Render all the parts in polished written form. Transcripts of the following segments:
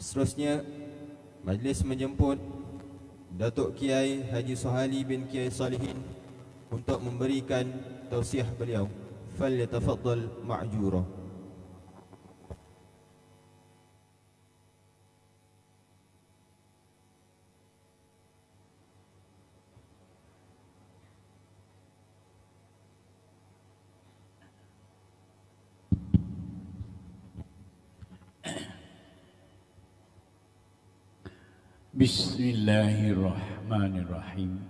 Seterusnya, majlis menjemput Datuk Kiai Haji Sohali bin Kiai Salihin untuk memberikan tausiah beliau. Falyatafaddal ma'jura. Bismillahirrahmanirrahim.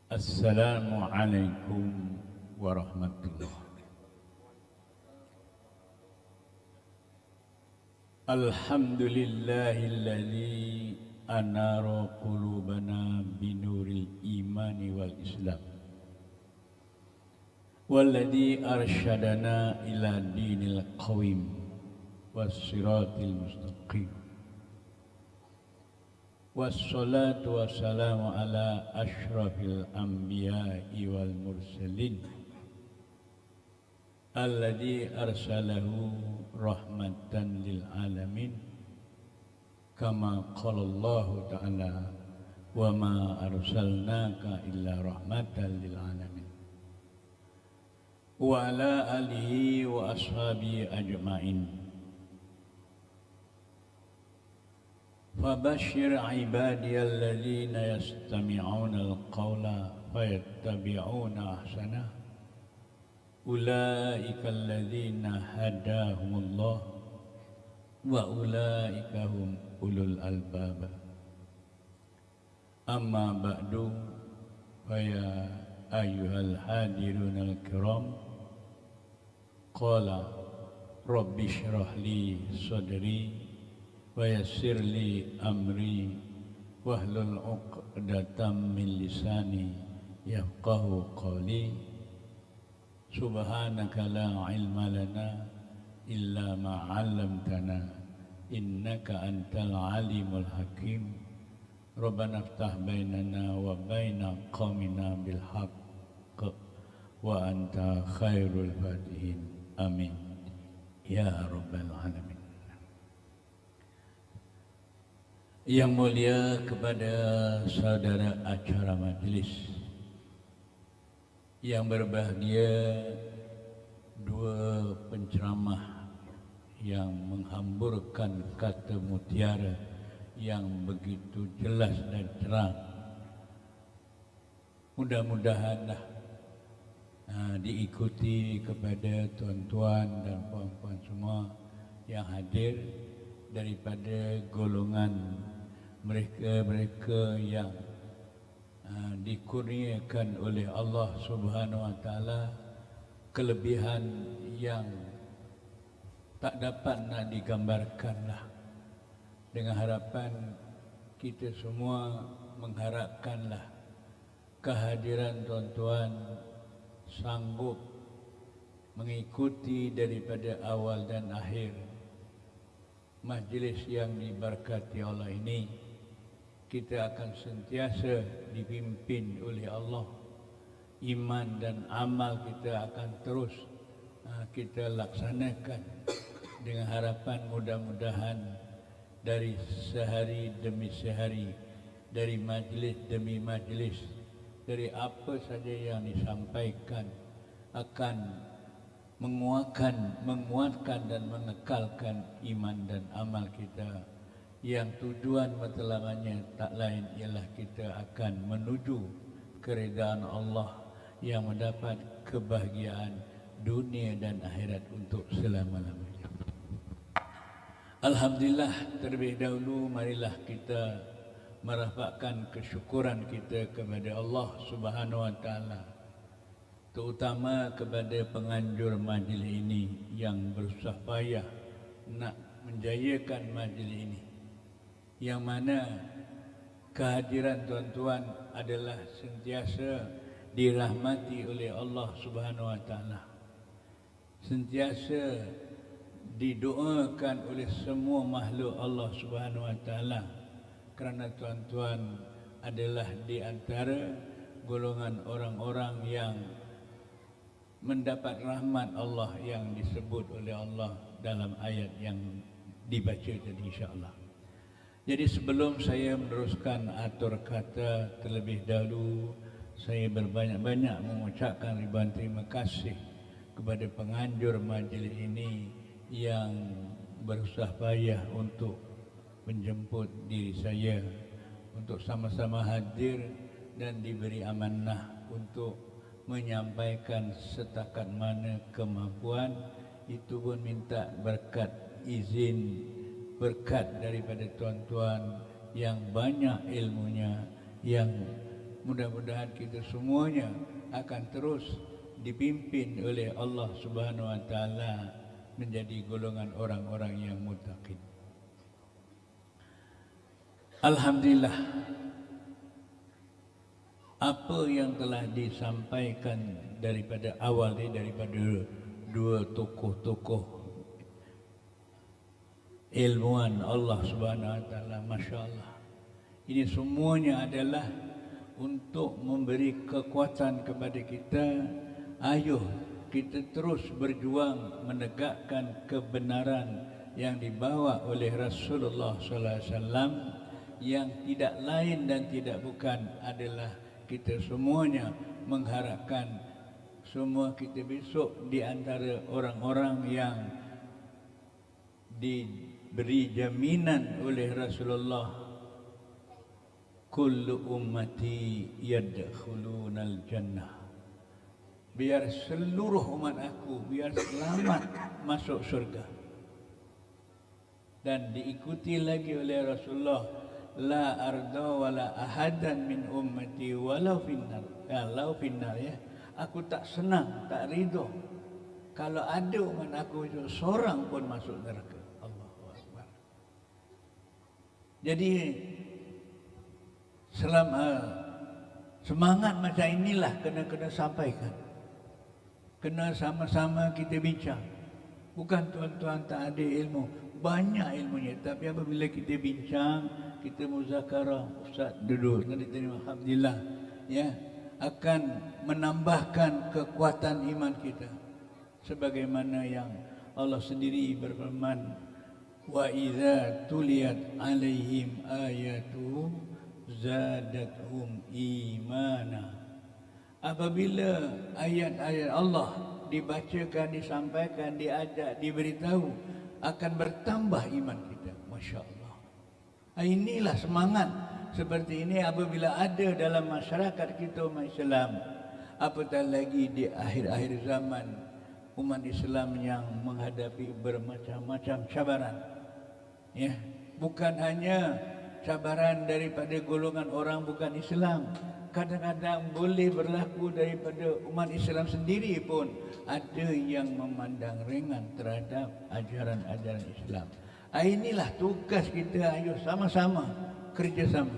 Assalamualaikum warahmatullahi. Alhamdulillahilladzi anara qulubana binuril imani wal islam, walladzi arsyadana ila dinil qawim was siratil mustaqim. Wassalatu wassalamu ala ashrafil anbiya'i wal mursalin alladzi arsalahu rahmatan lil alamin, kama qala Allah ta'ala wa ma arsalnaka illa rahmatan lil alamin, wa ala alihi wa ashabihi ajma'in. Fabashshir ibadiyalladzina yastami'una al-qawla fayattabi'una ahsanah, ulaika alladzina hadahumullah wa ulaika hum ulul albab. Amma ba'du, faya ayyuhal hadirun al-kiram, qala rabbi shrah li sadri wa yassir li amri wahlul 'uqdatam min lisani yafqahu qawli. Subhanaka la ilma lana illa ma 'allamtana innaka antal alimul hakim. Rabbana iftah bainana wa baina qaumina bil haqq wa anta khairul fatihin. Amin ya rabbal alamin. Yang mulia kepada saudara acara majelis, yang berbahagia dua penceramah yang menghamburkan kata mutiara yang begitu jelas dan terang. Mudah-mudahanlah diikuti kepada tuan-tuan dan puan-puan semua yang hadir daripada golongan mereka-mereka yang dikurniakan oleh Allah Subhanahu wa taala kelebihan yang tak dapat nak digambarkanlah. Dengan harapan kita semua mengharapkanlah kehadiran tuan-tuan sanggup mengikuti daripada awal dan akhir majlis yang diberkati Allah ini. Kita akan sentiasa dipimpin oleh Allah. Iman dan amal kita akan terus kita laksanakan dengan harapan mudah-mudahan dari sehari demi sehari, dari majlis demi majlis, dari apa saja yang disampaikan akan menguatkan dan mengekalkan iman dan amal kita, yang tujuan matlamannya tak lain ialah kita akan menuju keridaan Allah yang mendapat kebahagiaan dunia dan akhirat untuk selama-lamanya. Alhamdulillah, terlebih dahulu marilah kita merafakkan kesyukuran kita kepada Allah Subhanahu wa taala, terutama kepada penganjur majlis ini yang bersusah payah nak menjayakan majlis ini, yang mana kehadiran tuan-tuan adalah sentiasa dirahmati oleh Allah Subhanahu wa taala, sentiasa didoakan oleh semua makhluk Allah Subhanahu wa taala, kerana tuan-tuan adalah di antara golongan orang-orang yang mendapat rahmat Allah yang disebut oleh Allah dalam ayat yang dibaca tadi insya-Allah. Jadi sebelum saya meneruskan atur kata, terlebih dahulu saya berbanyak-banyak mengucapkan ribuan terima kasih kepada penganjur majlis ini yang berusaha payah untuk menjemput diri saya untuk sama-sama hadir dan diberi amanah untuk menyampaikan setakat mana kemampuan. Itu pun minta berkat izin, berkat daripada tuan-tuan yang banyak ilmunya, yang mudah-mudahan kita semuanya akan terus dipimpin oleh Allah Subhanahu wa taala menjadi golongan orang-orang yang muttaqin. Alhamdulillah, apa yang telah disampaikan daripada awal ini, daripada dua tokoh-tokoh ilmuwan Allah Subhanahu wa taala, masya-Allah, ini semuanya adalah untuk memberi kekuatan kepada kita. Ayo kita terus berjuang menegakkan kebenaran yang dibawa oleh Rasulullah sallallahu alaihi wasallam, yang tidak lain dan tidak bukan adalah kita semuanya mengharapkan semua kita besok di antara orang-orang yang diberi jaminan oleh Rasulullah, kullu ummati yadkhulunal jannah, biar seluruh umat aku biar selamat masuk surga. Dan diikuti lagi oleh Rasulullah, la arda wala ahadan min ummati walau finnar, kalau finnar, ya, aku tak senang, tak ridho kalau ada umat aku itu seorang pun masuk neraka. Allahu Akbar. Jadi selama semangat macam inilah kena sampaikan, kena sama-sama kita bincang. Bukan tuan-tuan tak ada ilmu, banyak ilmunya, tapi apabila kita bincang, kita muzakarah, ustaz duduk nanti terima, alhamdulillah, ya, akan menambahkan kekuatan iman kita. Sebagaimana yang Allah sendiri berfirman, wa idza tuliyat alaihim ayatu zadatuhum imana. Apabila ayat-ayat Allah dibacakan, disampaikan, diajak, diberitahu, akan bertambah iman kita. Masya Allah. Inilah semangat seperti ini apabila ada dalam masyarakat kita umat Islam. Apatah lagi di akhir-akhir zaman umat Islam yang menghadapi bermacam-macam cabaran. Ya, bukan hanya cabaran daripada golongan orang bukan Islam, kadang-kadang boleh berlaku daripada umat Islam sendiri pun ada yang memandang ringan terhadap ajaran-ajaran Islam. Inilah tugas kita. Ayo sama-sama kerjasama,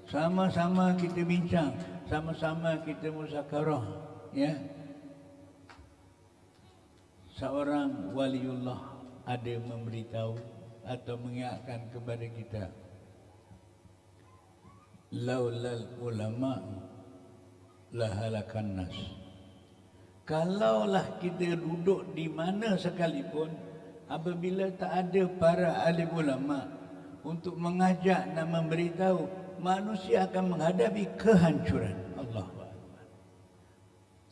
sama-sama kita bincang, sama-sama kita muzakarah, ya. Seorang waliullah ada memberitahu atau mengingatkan kepada kita, laulal ulama lahalakan nas. Kalaulah kita duduk di mana sekalipun, apabila tak ada para alim ulama untuk mengajak dan memberitahu, manusia akan menghadapi kehancuran. Allahu Akbar.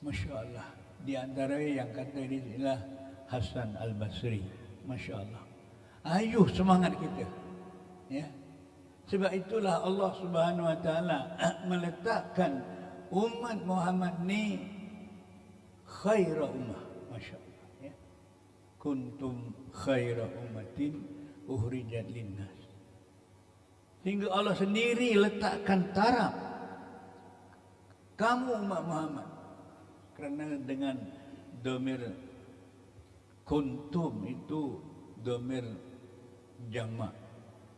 Masya Allah. Di antara yang kata ini adalah Hasan Al-Basri. Masya Allah. Ayuh semangat kita, ya. Sebab itulah Allah Subhanahu wa taala meletakkan umat Muhammad ni khaira ummah. Masya Allah, ya. Kuntum khaira ummatin uhrijat linnas. Sehingga Allah sendiri letakkan taraf kamu umat Muhammad, kerana dengan domir kuntum itu domir jamak,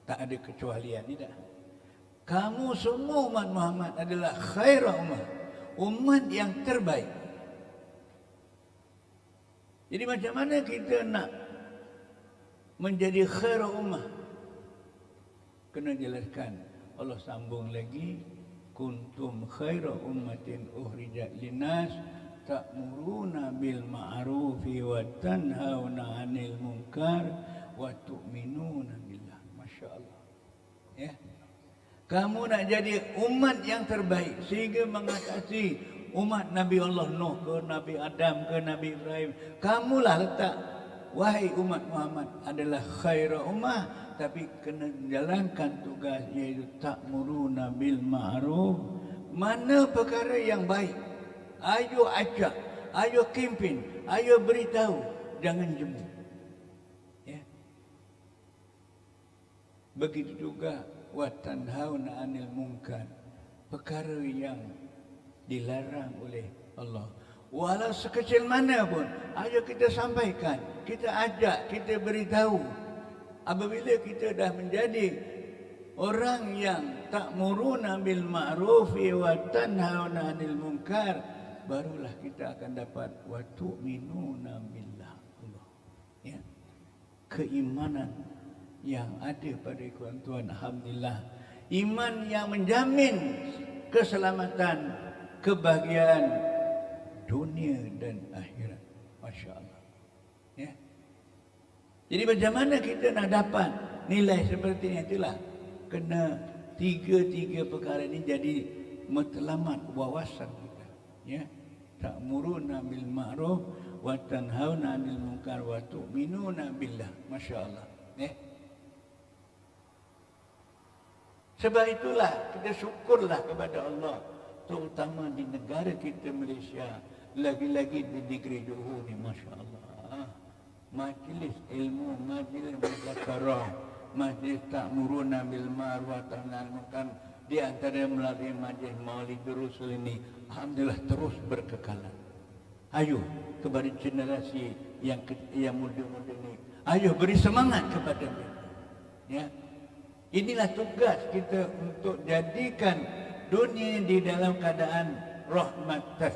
tak ada kecualian, tidak. Kamu semua umat Muhammad adalah khairah ummah, umat yang terbaik. Jadi macam mana kita nak menjadi khairah ummah? Kena jelaskan. Allah sambung lagi, kuntum khairah ummatin uhrijat linnas ta'muruna bil ma'rufi wa tanhauna 'anil munkar wa tu'minuna billah. Masya-Allah. Ya. Kamu nak jadi umat yang terbaik sehingga mengatasi umat Nabi Allah Nuh ke Nabi Adam ke Nabi Ibrahim. Kamulah letak, wahai umat Muhammad adalah khairul ummah, tapi kena jalankan tugas iaitu ta'muruna bil ma'ruf. Mana perkara yang baik, ayo ajak, ayo kempen, ayo beritahu, jangan jemu. Ya. Begitu juga wa tanhauna 'anil munkar, perkara yang dilarang oleh Allah. Walau sekecil mana pun, ayo kita sampaikan, kita ajak, kita beritahu. Apabila kita dah menjadi orang yang ta'muruna bil ma'ruf wa tanhauna 'anil munkar, barulah kita akan dapat wa tu'minuna billah. Allah. Ya. Keimanan yang ada pada tuan-tuan, alhamdulillah. Iman yang menjamin keselamatan, kebahagiaan dunia dan akhirat. Masya-Allah. Ya. Jadi macam mana kita nak dapat nilai seperti ini? Itulah kena tiga perkara ini jadi matlamat wawasan kita. Ya. Ta'muruna bil ma'ruf wa tanhauna 'anil munkar wa tu'minuna billah. Masya-Allah. Ya. Sebab itulah kita syukurlah kepada Allah, terutama di negara kita Malaysia, lagi-lagi di negeri Johor ni, masya-Allah. Majlis ilmu, majlis muzakarah, majlis ta'muruna bil ma'ruf wa tanhauna 'anil munkar, di antara melalui majlis Maulidul Rasul ini, alhamdulillah terus berkekalan. Ayo kepada generasi yang muda-muda ni, ayo beri semangat kepada mereka. Ya. Inilah tugas kita untuk jadikan dunia di dalam keadaan rahmatan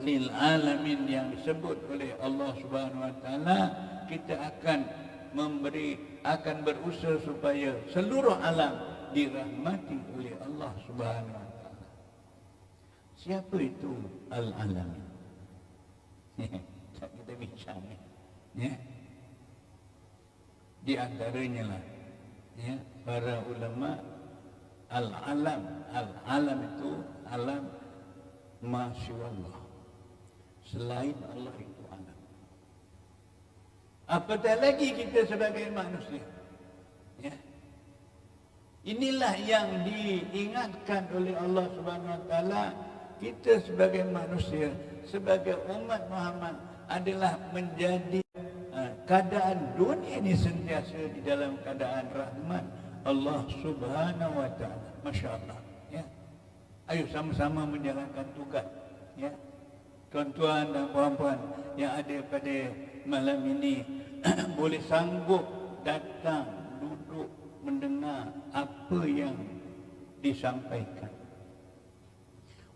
lil alamin yang disebut oleh Allah Subhanahu wa taala. Kita akan berusaha supaya seluruh alam dirahmati oleh Allah Subhanahu wa taala. Siapa itu al-alamin? Kita bincang ya. Di antaranya lah ya, para ulama al-alam itu alam masyaallah, selain Allah itu alam. Apatah lagi kita sebagai manusia. Ya. Inilah yang diingatkan oleh Allah Subhanahu wa taala. Kita sebagai manusia, sebagai umat Muhammad adalah menjadi keadaan dunia ini sentiasa di dalam keadaan rahmat Allah Subhanahu wa taala. Masya-Allah. Ya. Ayo sama-sama menjalankan tugas. Ya. Tuan-tuan dan puan-puan yang ada pada malam ini boleh sanggup datang, duduk, mendengar apa yang disampaikan.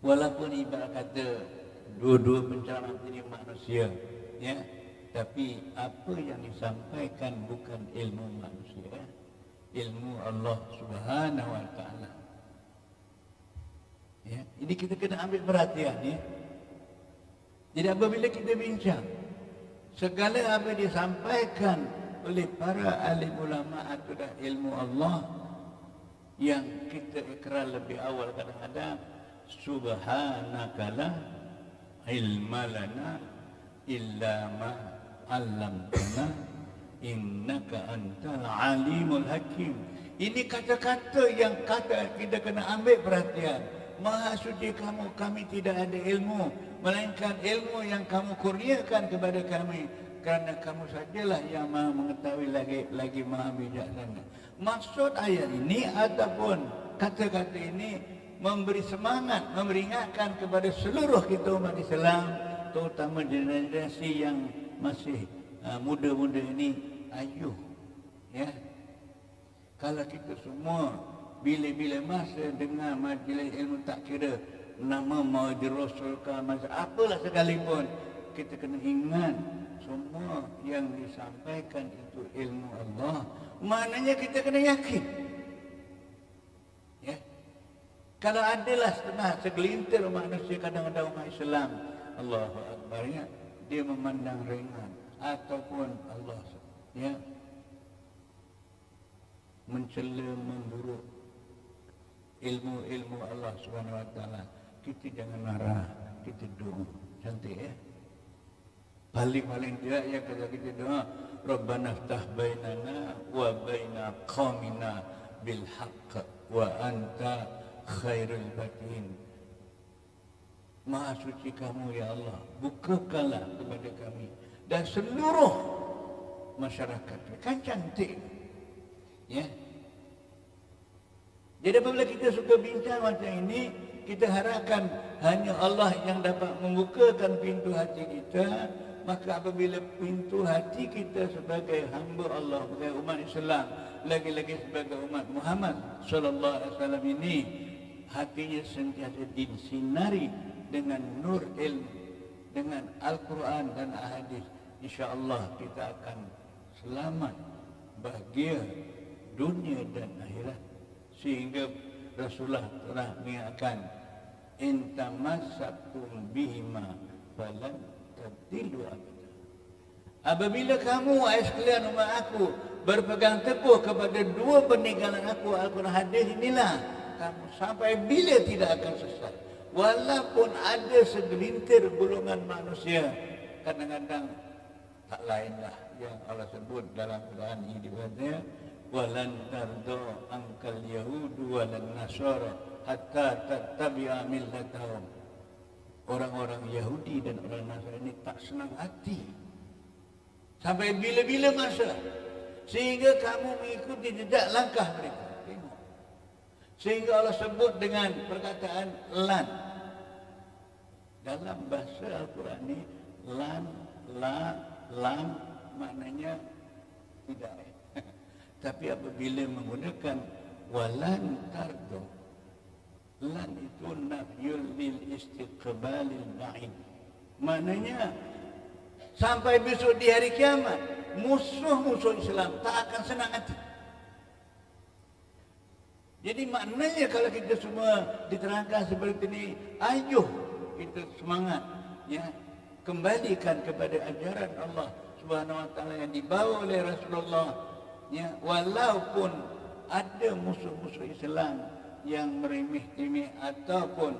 Walaupun ibarat kata dua-dua penceramah ini manusia, ya, tapi apa yang disampaikan bukan ilmu manusia, ilmu Allah Subhanahu wa taala. Ya, ini kita kena ambil perhatian ya. Jadi apabila kita bincang segala apa disampaikan oleh para alim ulama adalah ilmu Allah yang kita ikrar lebih awal kadang-kadang, subhanaka la ilma lana illa ma 'allamtana innaka antal alimul hakim. Ini kata-kata yang kita kena ambil perhatian. Maha suci kamu, kami tidak ada ilmu, melainkan ilmu yang kamu kurniakan kepada kami, kerana kamu sajalah yang maha mengetahui lagi maha bijaksana. Maksud ayat ini ataupun kata-kata ini memberi semangat, memperingatkan kepada seluruh kita umat Islam, terutama generasi yang masih muda-muda ini. Ayo, ya, kalau kita semua bila-bila masa dengar majlis ilmu, tak kira nama Maulidul Rasul ke masa apalah sekalipun, kita kena ingat semua yang disampaikan itu ilmu Allah. Maknanya kita kena yakin. Ya. Kalau adalah setengah segelintir manusia, kadang-kadang umat Islam, Allahu Akbarnya, dia memandang ringan ataupun Allah, ya, mencela, memburuk ilmu-ilmu Allah Subhanahu wa taala, kita jangan marah, kita doa. Cantik ya? Paling-paling dia yang kalau kita doa, Rabbana ftah bainana wa baina qaumina bil haqq wa anta khairul fatihin. Maha suci kamu ya Allah, bukakanlah kepada kami dan seluruh masyarakat. Kan cantik ya. Jadi apabila kita suka bincang macam ini, kita harapkan hanya Allah yang dapat membukakan pintu hati kita. Maka apabila pintu hati kita sebagai hamba Allah, sebagai umat Islam, lagi-lagi sebagai umat Muhammad sallallahu alaihi wasallam ini, hatinya sentiasa disinari dengan nur ilmu, dengan Al-Quran dan Ahadis, insya-Allah kita akan selamat, bahagia dunia dan akhirat. Sehingga Rasulullah telah mengingatkan, in tamassakum bihima falan tadillu abada. Apabila kamu sekalian umat aku berpegang teguh kepada dua peninggalan aku, Al-Quran Hadis inilah, kamu sampai bila tidak akan sesat. Walaupun ada segelintir golongan manusia, kadang-kadang tak lainlah yang Allah sebut dalam Quran ini dibaca, walan tardo angkal yahudu walan nasara hatta tattabi'a millatahum. Orang-orang Yahudi dan orang Nasrani tak senang hati sampai bila-bila masa, sehingga kamu mengikuti jejak langkah mereka. Tengok. Sehingga Allah sebut dengan perkataan lan. Dalam bahasa Al-Quran ini lan, la, lam maknanya tidak. Tapi apabila menggunakan walan tardo, lan itu nafyul lil istiqbalil ba'id. Maknanya sampai besok di hari kiamat, musuh-musuh Islam tak akan senang hati. Jadi maknanya kalau kita semua diterangkan seperti ini, ayo kita semangat ya, kembalikan kepada ajaran Allah Subhanahu wa taala yang dibawa oleh Rasulullah ya, walaupun ada musuh-musuh Islam yang meremeh-temeh ataupun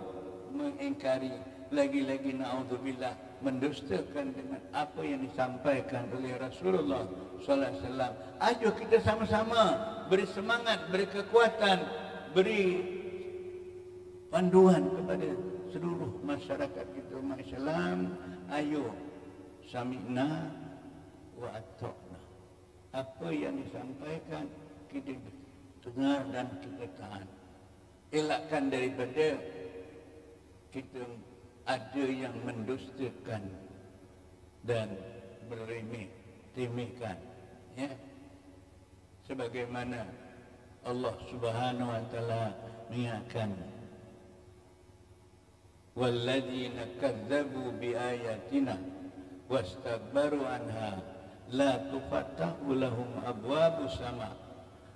mengingkari, lagi-lagi naudzubillah mendustakan dengan apa yang disampaikan oleh Rasulullah sallallahu alaihi wasallam. Ayo kita sama-sama beri semangat, beri kekuatan, beri panduan kepada seluruh masyarakat kita umat Islam. Ayo sami'na wa ata'na. Apa yang disampaikan kita dengar dan kita taat. Elakkan daripada kita ada yang mendustakan dan meremeh-temehkan ya, sebagaimana Allah Subhanahu wa taala mengingatkan, walladzina kadzdzabu biayatina wastakbaru anha la tufattahu lahum abwabus sama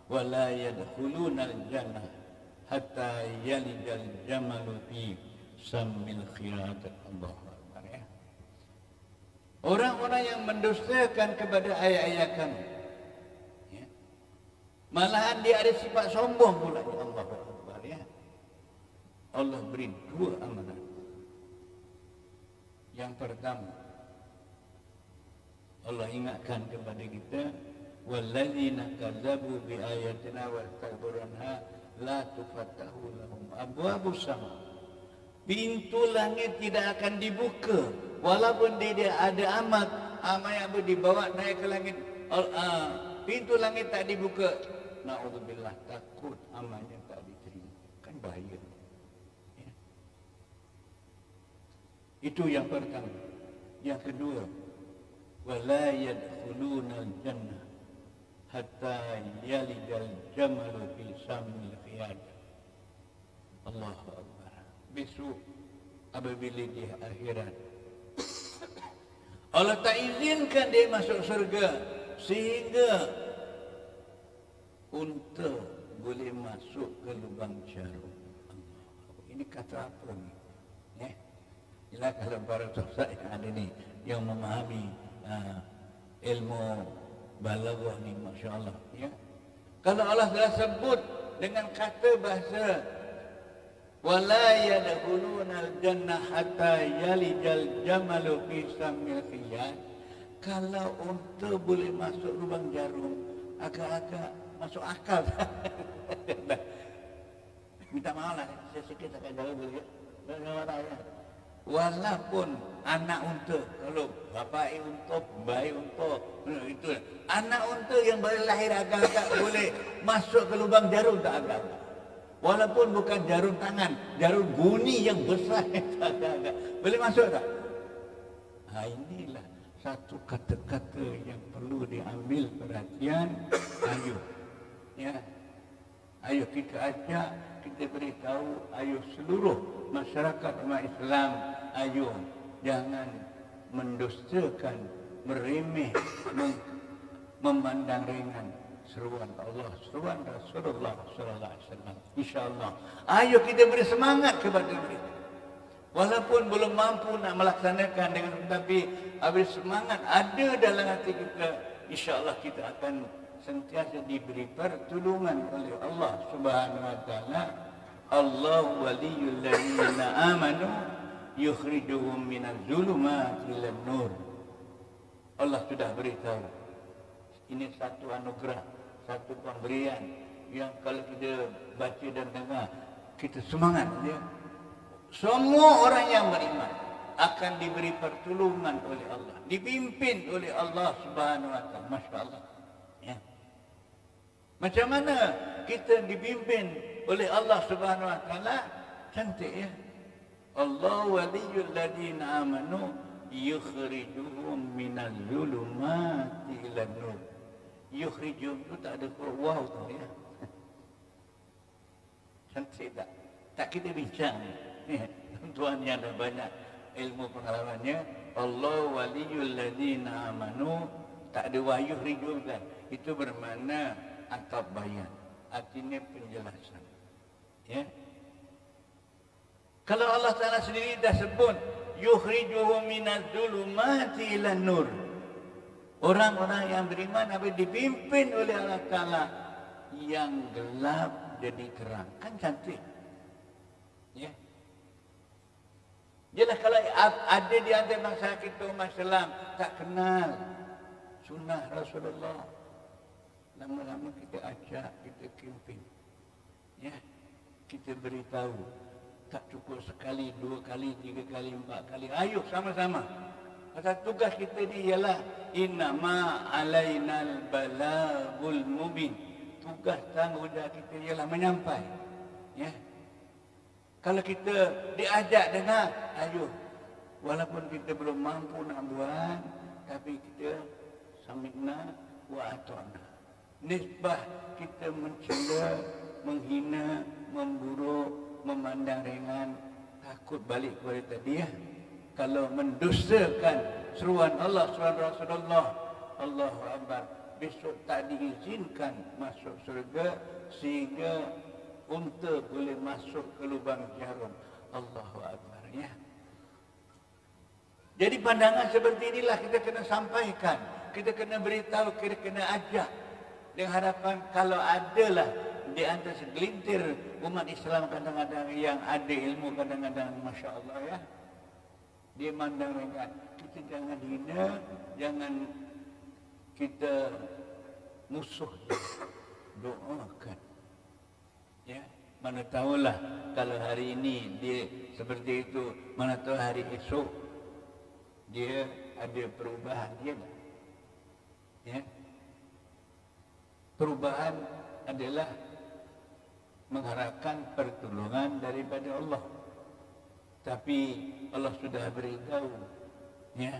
wa la yadkhuluna al-jannah hatta yalijal jamalu fi sammil khiyat. Allahu akbar ya. Orang-orang yang mendustakan kepada ayat-ayat kami ya, malahan dia ada sifat sombong pula ya. Allahu akbar ya. Allah beri dua amanat. Yang pertama, Allah ingatkan kepada kita, walladzina kadzdzabu biayatina wastakbaru anha la tufattahu lahum abwabus sama. Pintu langit tidak akan dibuka walaupun dia ada amal yang dibawa naik ke langit. Pintu langit tak dibuka, naudzubillah, takut amalnya tak diterima. Kan bahaya ya. Itu yang pertama. Yang kedua, wala yadkhulunal jannah hatta yalijal jamalu fi sammil khiyad. Allahu akbar. Besok apabila di akhirat Allah tak izinkan dia masuk surga, sehingga unta boleh masuk ke lubang jarum. Ini kata apa ni? Ialah kalau para ustaz yang ada ni, yang memahami ilmu balaghah ni, masya-Allah ya. Kalau Allah telah sebut dengan kata bahasa wala yadkhulunal jannah hatta yalijal jamalu fi sammil khiyat. Kalau unta boleh masuk lubang jarum, agak-agak masuk akal. Minta maaf lah, saya sikit akan jawab dulu ya. Walaupun anak unta, kalau bapa unta, bayi unta, itu anak unta yang baru lahir agak-agak boleh masuk ke lubang jarum, tak agak-agak. Walaupun bukan jarum tangan, jarum guni yang besar, tak agak-agak. Boleh masuk tak? Inilah satu kata-kata yang perlu diambil perhatian. Ayo, ya, ayo kita ajak, kita beritahu, ayo seluruh masyarakat umat Islam, ayo jangan mendustakan, meremeh, memandang ringan seruan Allah, seruan Rasulullah sallallahu alaihi wasallam. Insyaallah, ayo kita beri semangat kepada mereka. Walaupun belum mampu nak melaksanakan dengan, tetapi habis semangat ada dalam hati kita, insyaallah kita akan sentiasa diberi pertolongan oleh Allah Subhanahu wa taala. Allahu waliyul ladzina amanu yukhrijuhum minaz zulumati ilan nur. Allah sudah beritahu. Ini satu anugerah, satu pemberian yang kalau kita baca dan dengar, kita semangat ya. Semua orang yang beriman akan diberi pertolongan oleh Allah, dipimpin oleh Allah Subhanahu wa taala. Masya-Allah. Ya. Macam mana kita dipimpin oleh Allah Subhanahu wa taala? Cantik ya. Allah waliyul ladzina amanu yukhrijuhum minal zulumati ilan nur. Yukhrijuhum itu tak ada wow tu ya. Cantik tak? Tak kita bincang. Tuan yang ada banyak ilmu pengalamannya. Allah waliyul ladzina amanu, tak ada wa yukhrijuhum kan. Itu bermakna atap bayan. Artinya penjelasan. Ya. Kalau Allah Ta'ala sendiri dah sebut yukhrijuhum minaz zulumati ilan nur. Orang-orang yang beriman habis dipimpin oleh Allah Ta'ala, yang gelap jadi terang. Kan cantik. Ya. Jelas kalau ada di antara bangsa kita umat Islam tak kenal sunnah Rasulullah, lama-lama kita ajak, kita pimpin. Ya. Kita beritahu. Tak cukup sekali, 2 kali, 3 kali, 4 kali. Ayo sama-sama. Pasal tugas kita ni ialah innama alainal balagul mubin. Tugas tanggungjawab kita ialah menyampai. Ya. Kalau kita diajak dengar, ayo. Walaupun kita belum mampu nak buat, tapi kita sami'na wa ata'na. Nisbah kita mencela, menghina, memburuk, memandang ringan, takut balik kepada tadi ya. Kalau mendustakan seruan Allah, seruan Rasulullah, Allahu Akbar, besok tak diizinkan masuk surga sehingga unta boleh masuk ke lubang jarum. Allahu Akbar ya. Jadi pandangan seperti inilah kita kena sampaikan, kita kena beritahu, kita kena ajak dengan harapan kalau adalah di antara segelintir umat Islam kadang-kadang yang ada ilmu, kadang-kadang Masya Allah ya, dia mandang ringan, kita jangan hina, jangan kita musuh, doakan ya. Mana tahulah kalau hari ini dia seperti itu, mana tahu hari esok dia ada perubahan dia ya. Perubahan adalah mengharapkan pertolongan daripada Allah. Tapi Allah sudah beritahu ya,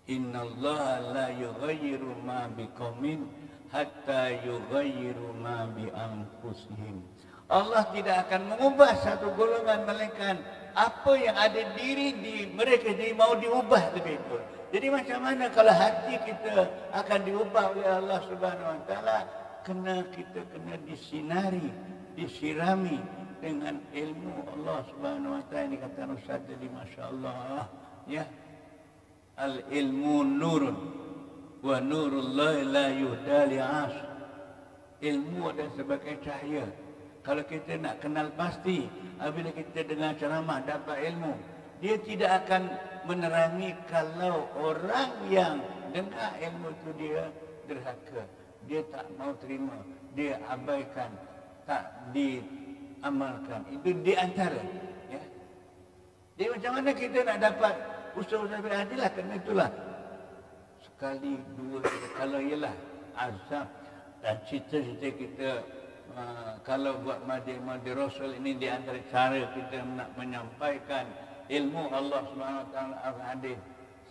innallaha la yughayyiru ma biqaumin hatta yughayyiru ma bi anfusihim. Allah tidak akan mengubah satu golongan melainkan apa yang ada diri di mereka jadi mau diubah lebih itu. Jadi macam mana kalau hati kita akan diubah oleh Allah Subhanahu wa taala? Kita kena disinari, disirami dengan ilmu Allah Subhanahu wa taala. Ini kata Ustaz tadi, masya-Allah ya. Al ilmu nurun wa nurullah la yuhda li'as. Ilmu adalah sebagai cahaya. Kalau kita nak kenal pasti, apabila kita dengar ceramah dapat ilmu, dia tidak akan menerangi kalau orang yang dengar ilmu itu dia derhaka. Dia tak mau terima, dia abaikan, tak diamalkan. Itu di antara. Ya. Jadi macam mana kita nak dapat usaha-usaha berhadilah, kerana itulah. Sekali, dua, kalau ialah azam dan cita-cita kita, kalau buat madi Rasul ini di antara cara kita nak menyampaikan ilmu Allah Subhanahu Wa Taala al-hadis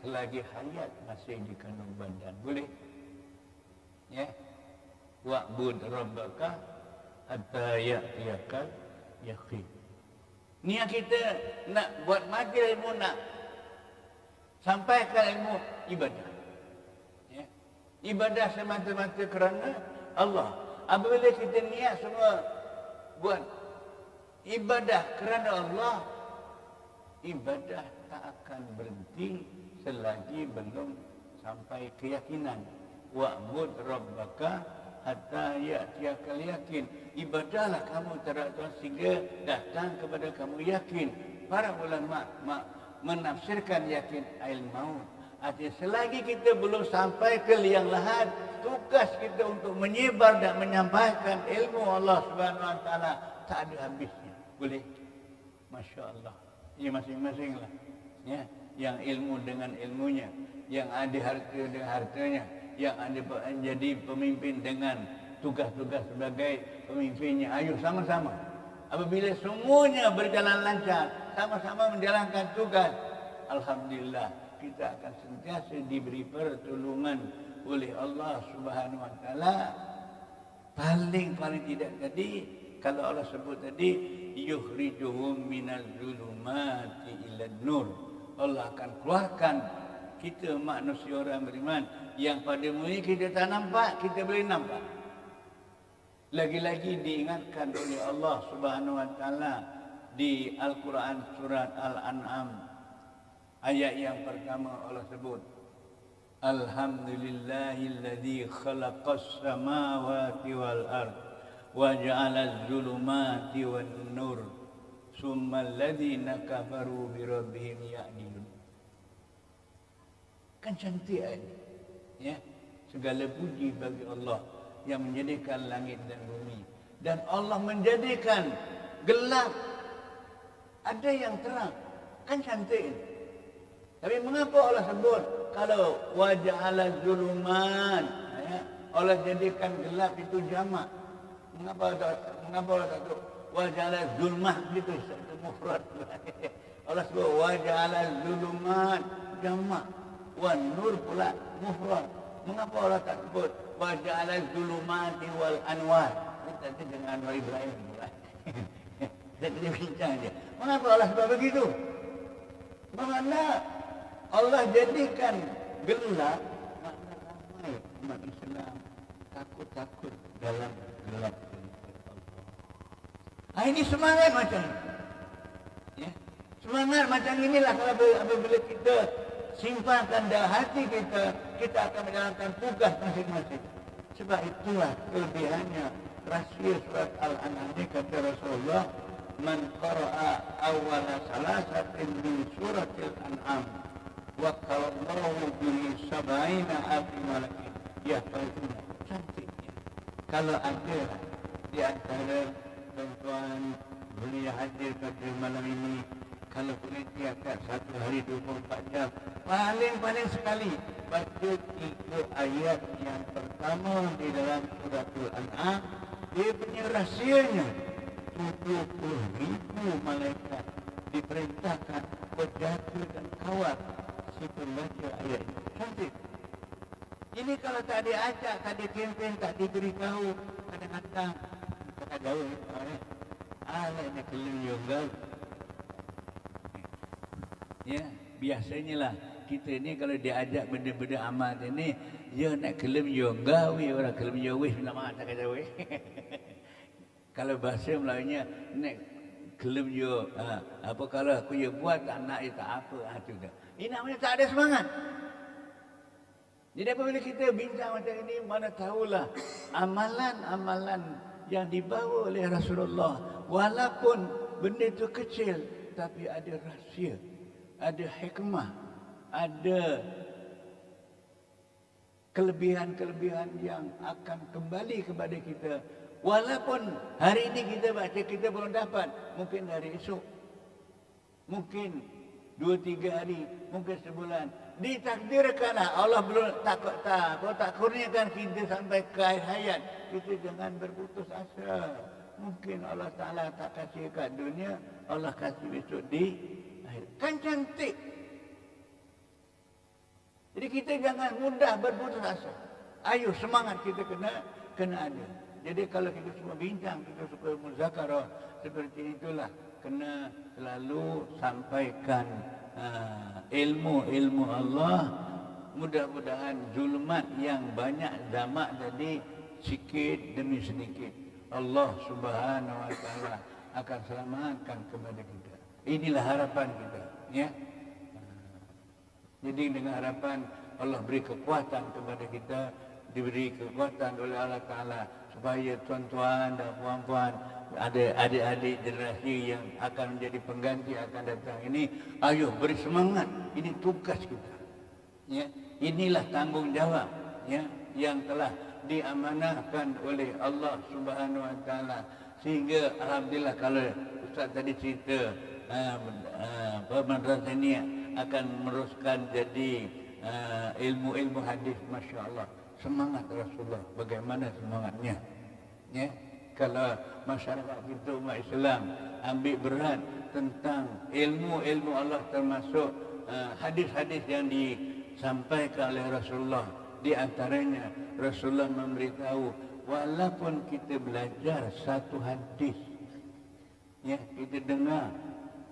selagi hayat masih di kandung badan. Boleh? Ya. Wa'bud rabbaka hatta ya'tiyakal yaqin. Niat kita nak buat majlis ilmu, nak sampaikan ilmu, ibadah. Ya. Ibadah semata-mata kerana Allah. Apabila kita niat semua buat ibadah kerana Allah, ibadah tak akan berhenti selagi belum sampai keyakinan. Wa'bud rabbaka hatta ya'tiyakal yaqin. Ibadahlah kamu terhadap Tuhan sehingga datang kepada kamu yakin. Para ulama menafsirkan yakin al-maut. Artinya selagi kita belum sampai ke liang lahat, tugas kita untuk menyebar dan menyampaikan ilmu Allah Subhanahu Wa Taala tak ada habisnya. Boleh? Masya Allah. Ini masing-masing lah. Ya, yang ilmu dengan ilmunya, yang ada harta dengan hartanya, yang ada menjadi pemimpin dengan tugas-tugas sebagai pemimpinnya. Ayo sama-sama. Apabila semuanya berjalan lancar, sama-sama menjalankan tugas, alhamdulillah kita akan sentiasa diberi pertolongan oleh Allah Subhanahu Wa Taala. Paling tidak tadi, kalau Allah sebut tadi, yukhrijuhum minaz zulumati ilan nur. Allah akan keluarkan kita manusia orang beriman yang pada mulanya kita tak nampak, kita boleh nampak. Lagi-lagi diingatkan oleh Allah Subhanahu Wa Taala di Al-Quran surat Al-An'am. Ayat yang pertama Allah sebut, Alhamdulillahilladzi khalaqas samawati wal ard wa ja'alaz zulumati wan nur summal ladzina kafaru bi rabbihim ya'dilun. Kan cantik ayat ini. Ya, segala puji bagi Allah yang menjadikan langit dan bumi, dan Allah menjadikan gelap ada yang terang. Kan cantik ini. Tapi mengapa Allah sebut kalau waja'ala zuluman, ya, Allah jadikan gelap itu jamak? Mengapa Allah tak sebut waja'ala zulmah gitu, itu mufrad? Allah sebut waja'ala zuluman jamak, wan nur pula mufrad. Mengapa Allah tak sebut waja'ala zulumati wal anwar? Tadi dengan Anwar Ibrahim pula. Kita tadi bincang dia. Mengapa Allah sebut begitu? Bagaimana Allah jadikan gelap, makna ramai umat Islam takut-takut dalam gelap Allah. Ini semangat macam ini. Ya. Semangat macam inilah kalau apabila kita simpankan dalam hati kita, kita akan menjalankan tugas masing-masing. Sebab itulah kelebihannya rahsia surat Al-An'am ini, kata Rasulullah, man qara'a awwala salasatin min suratil An'am waqallahu bihi sab'ina alfi malakin yahfazuna. Cantiknya kalau ada di antara tuan-tuan boleh hadir pada malam ini, kalau boleh tiap-tiap satu hari 24 jam, paling sekali baca 3 ayat yang pertama di dalam suratul An'am. Dia punya rahsianya 70,000 malaikat diperintahkan berjaga dan kawal si pembaca ayat ini. Cantik. Ini kalau tak diajak, tak dikempen, tak diberitahu, kadang-kadang tak jauh. Alatnya kelim juga. Ya, biasanya lah kita ni kalau diajak benda-benda amal ni, dia nak kelim yoga, orang kelim yoga nak mak tak kata weh. Kalau bahasa Melayunya nak kelim yo, apa kalau aku yo buat tak nak tak apa, tu dah. Ini namanya tak ada semangat. Jadi apabila kita bincang macam ini, mana tahulah amalan-amalan yang dibawa oleh Rasulullah, walaupun benda itu kecil, tapi ada rahsia, ada hikmah, ada kelebihan-kelebihan yang akan kembali kepada kita. Walaupun hari ini kita baca, kita belum dapat, mungkin hari esok, mungkin 2-3 hari, mungkin sebulan. Ditakdirkanlah Allah belum tak kurniakan kita sampai ke akhir hayat. Kita jangan berputus asa. Mungkin Allah Ta'ala tak kasih kat dunia, Allah kasih besok di akhir. Kan cantik. Jadi kita jangan mudah berputus asa. Ayo semangat kita kena ada. Jadi kalau kita semua bincang, kita suka muzakarah seperti itulah, kena selalu sampaikan ilmu Allah. Mudah-mudahan zulmat yang banyak zamak tadi sikit demi sedikit Allah Subhanahu wa taala akan selamatkan kepada kita. Inilah harapan kita, ya. Jadi dengan harapan Allah beri kekuatan kepada kita, diberi kekuatan oleh Allah Taala supaya tuan-tuan dan puan-puan, adik-adik generasi yang akan menjadi pengganti akan datang ini, ayo beri semangat. Ini tugas kita, ya. Inilah tanggungjawab, ya, yang telah diamanahkan oleh Allah Subhanahu wa taala. Sehingga alhamdulillah kalau Ustaz tadi cerita madrasah ini akan meneruskan jadi ilmu-ilmu hadis, masya-Allah. Semangat Rasulullah, bagaimana semangatnya, ya. Kalau masyarakat kita umat Islam ambil berat tentang ilmu-ilmu Allah, termasuk hadis-hadis yang disampaikan oleh Rasulullah, di antaranya Rasulullah memberitahu, walaupun kita belajar satu hadis, ya, kita dengar,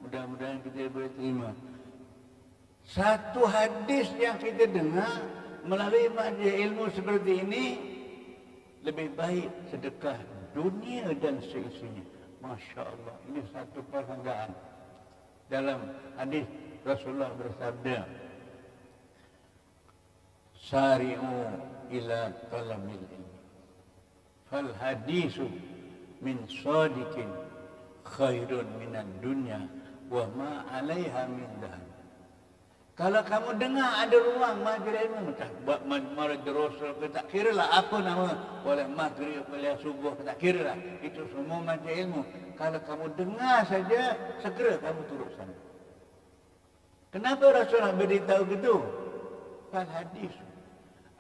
mudah-mudahan kita boleh terima. Satu hadis yang kita dengar melalui majlis ilmu seperti ini lebih baik sedekah dunia dan seisinya. Masya Allah, ini satu perhargaan. Dalam hadis Rasulullah bersabda, sari'u ila talabil ilmi, fal hadisu min sadiqin khairun minan dunya wa ma alaiha min dahab. Kalau kamu dengar ada ruang majlis ilmu, buat majlis Rasul, tak kira lah apa nama, boleh maghrib, boleh subuh, tak kira lah, itu semua majlis ilmu. Kalau kamu dengar saja, segera kamu turut sana. Kenapa Rasulullah beritahu begitu? Fal hadis.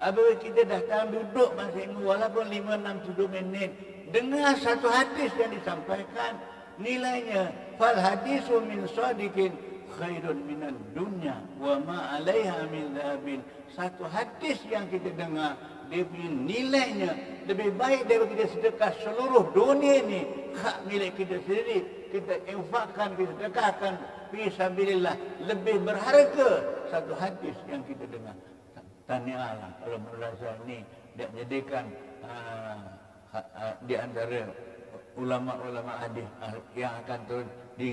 Apabila kita datang duduk majlis ilmu, walaupun 5, 6, 7 minit, dengar satu hadis yang disampaikan, nilainya fal hadisu min sadiqin khairun minan dunya wa ma 'alaiha min dhahabin. Satu hadis yang kita dengar, dia punya nilainya lebih baik daripada kita sedekah seluruh dunia ini. Hak milik kita sendiri, kita infakkan, kita sedekahkan fi sabilillah, lebih berharga satu hadis yang kita dengar. Tahniahlah kalau merasa ini dia jadikan di antara ulama-ulama hadis yang akan turun di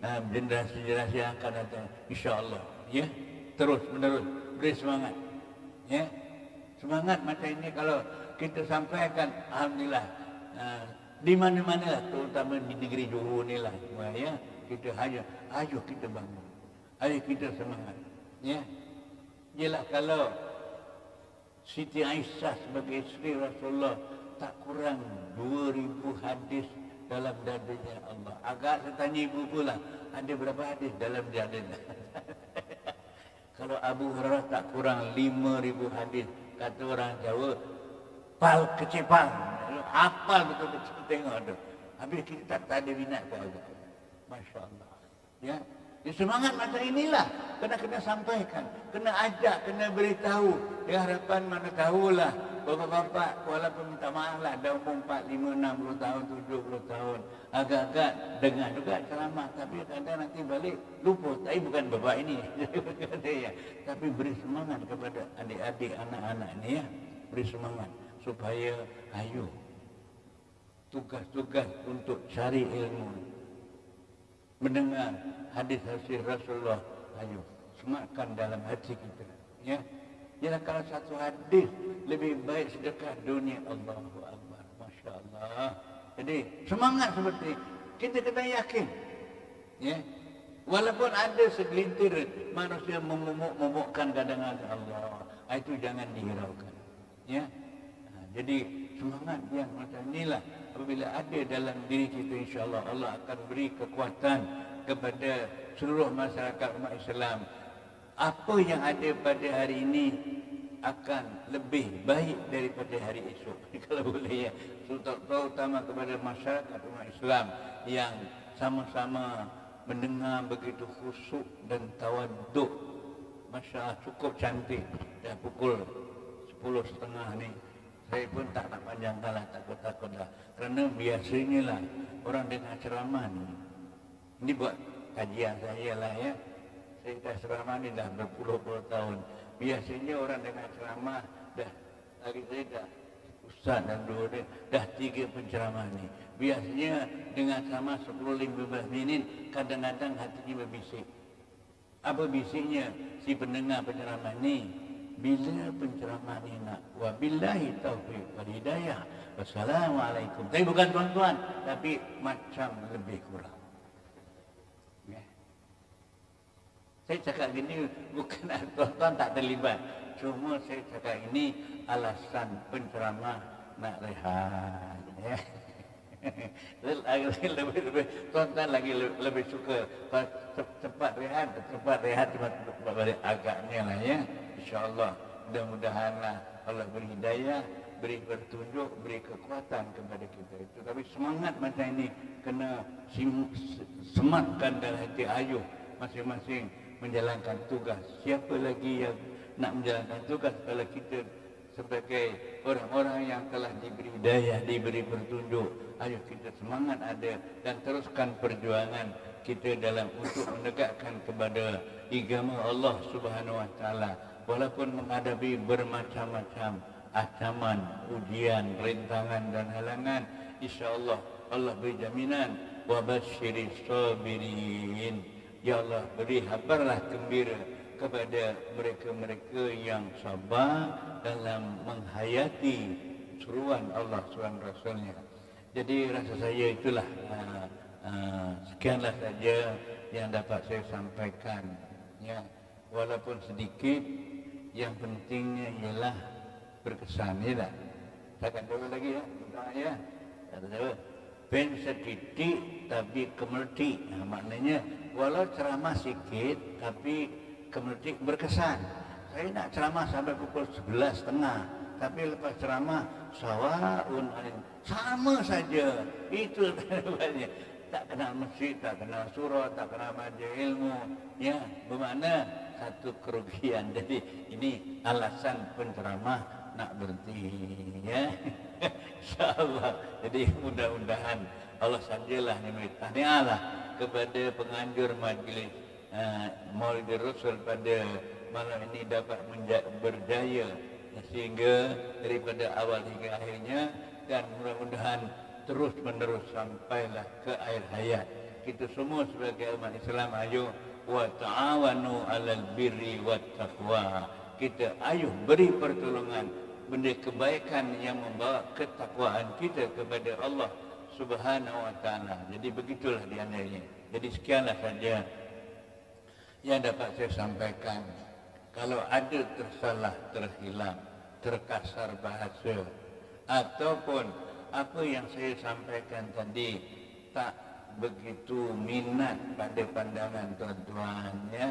generasi-generasi yang akan datang, insya-Allah, ya. Terus menerus beri semangat, ya. Semangat macam ini kalau kita sampaikan, alhamdulillah, di mana-mana lah, terutama di negeri Johor ni lah, ya. Kita ayo kita bangun, ayo kita semangat, ya. Jelah kalau Siti Aisyah sebagai isteri Rasulullah tak kurang 2000 hadis dalam dadanya Allah. Agak saya tanya ibu pula, ada berapa hadis dalam dadanya? Kalau Abu Hurairah tak kurang 5000 hadis. Kata orang Jawa, pal kecepang. Hafal betul-betul, tengok tu. Habis kita tak ada minat pun agak. Masya Allah. Ya. Semangat macam inilah kena sampaikan, kena ajak, kena beritahu. Dengan harapan mana tahulah bapak-bapak, walaupun minta maaf lah, dah umur 4, 5, 60 tahun, 70 tahun, agak-agak dengar juga ceramah, tapi kadang nanti balik lupa. Tapi bukan bapak ini, tapi beri semangat kepada adik-adik, anak-anak ini, ya. Beri semangat supaya ayo tugas-tugas untuk cari ilmu, mendengar hadis-hadis Rasulullah, ayo sematkan dalam hati kita, ya. Ialah kalau satu hadis lebih baik sedekah dunia. Allahu Akbar. Masya Allah. Jadi semangat seperti kita kena yakin. Ya. Walaupun ada segelintir manusia memumukkan kadang-kadang Allah, itu jangan dihiraukan. Ya. Jadi semangat yang macam inilah apabila ada dalam diri kita, insya-Allah Allah akan beri kekuatan kepada seluruh masyarakat umat Islam. Apa yang ada pada hari ini akan lebih baik daripada hari esok. Kalau boleh ya, terutama kepada masyarakat umat Islam yang sama-sama mendengar begitu khusyuk dan tawaduk. Masya Allah, cukup cantik. Dah pukul 10.30 ni. Saya pun tak nak panjangkan lah, takut-takut lah. Kerana biasanya lah orang dengar ceramah ni. Ini buat kajian saya lah ya. Saya dah ceramah ni dah berpuluh-puluh tahun. Biasanya orang dengar ceramah dah, lagi saya dah ustaz dan dua dia, dah 3 penceramah ni. Biasanya dengar ceramah 10-15 minit, kadang-kadang hatinya berbisik. Apa bisiknya si pendengar penceramah ni? Bila penceramah ni nak wabillahi taufiq wal hidayah, wassalamualaikum. Tapi bukan tuan-tuan, tapi macam lebih kurang. Ya. Saya cakap gini bukan tuan-tuan tak terlibat. Cuma saya cakap ini alasan penceramah nak rehat. Ya. Tuan-tuan lagi lebih suka cepat rehat cuma balik agaknya lah ya. InsyaAllah mudah-mudahanlah Allah beri hidayah, beri petunjuk, beri kekuatan kepada kita itu. Tapi semangat macam ini kena sematkan dalam hati ayuh masing-masing menjalankan tugas. Siapa lagi yang nak menjalankan tugas kalau kita sebagai orang-orang yang telah diberi hidayah, diberi petunjuk. Ayo kita semangat ada dan teruskan perjuangan kita dalam untuk menegakkan kepada agama Allah Subhanahu Wa Taala. Walaupun menghadapi bermacam-macam ancaman, ujian, rintangan dan halangan, insya-Allah Allah beri jaminan wa basyiris sabirin. Ya Allah, beri kabarlah gembira kepada mereka-mereka yang sabar dalam menghayati seruan Allah Subhanahu Rasulnya. Jadi rasa saya itulah sekianlah saja yang dapat saya sampaikan. Ya, walaupun sedikit, yang pentingnya ialah berkesan, ya tak? Takkan dulu lagi ya, ya. Kata pen setitik tapi kemerti. Maknanya walau ceramah sikit tapi kemerti berkesan. Saya nak ceramah sampai pukul 11.30, tapi lepas ceramah sawaun sama saja. Itu tandanya. Tak kenal masjid, tak kenal surah, tak kenal majlis ilmu. Ya, bermakna satu kerugian. Jadi ini alasan penceramah nak berhenti. Ya, insyaAllah. Jadi mudah-mudahan Allah sajalah yang memberi tahniah kepada penganjur majlis Maulid Rasul pada malam ini dapat berjaya sehingga daripada awal hingga akhirnya, dan mudah-mudahan terus menerus sampailah ke akhir hayat. Kita semua sebagai umat Islam, ayo wa ta'awanu 'alal birri wat taqwa. Kita ayo beri pertolongan benda kebaikan yang membawa ketakwaan kita kepada Allah Subhanahu Wa Taala. Jadi begitulah di antaranya. Jadi sekianlah saja yang dapat saya sampaikan. Kalau ada tersalah, terhilaf, terkasar bahasa, ataupun apa yang saya sampaikan tadi tak begitu minat pada pandangan tuan-tuan, ya.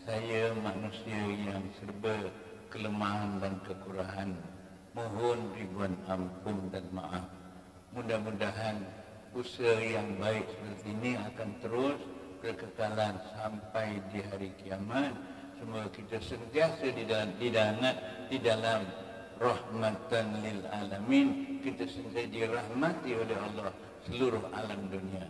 Saya manusia yang serba kelemahan dan kekurangan. Mohon ribuan ampun dan maaf. Mudah-mudahan usaha yang baik seperti ini akan terus berkekalan sampai di hari kiamat. Semoga kita sentiasa di dalam rahmatan lil alamin. Kita sentiasa dirahmati oleh Allah seluruh alam dunia.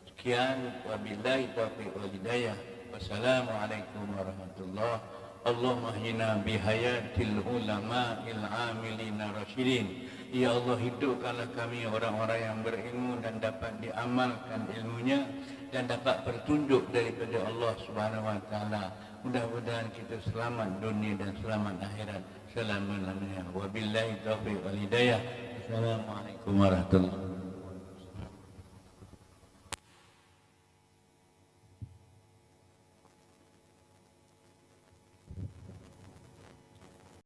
Sekian, wabillahi taufiq wal hidayah. Wassalamualaikum warahmatullahi wabarakatuh. Allahumma hina bihayatil ulama'il amilina rasyidin. Ya Allah, hidupkanlah kami orang-orang yang berilmu dan dapat diamalkan ilmunya dan dapat bertunjuk daripada Allah Subhanahu Wa Taala. Mudah-mudahan kita selamat dunia dan selamat akhirat. Selama-lamanya. Wabillahi taufiq wal hidayah. Assalamualaikum warahmatullahi wabarakatuh.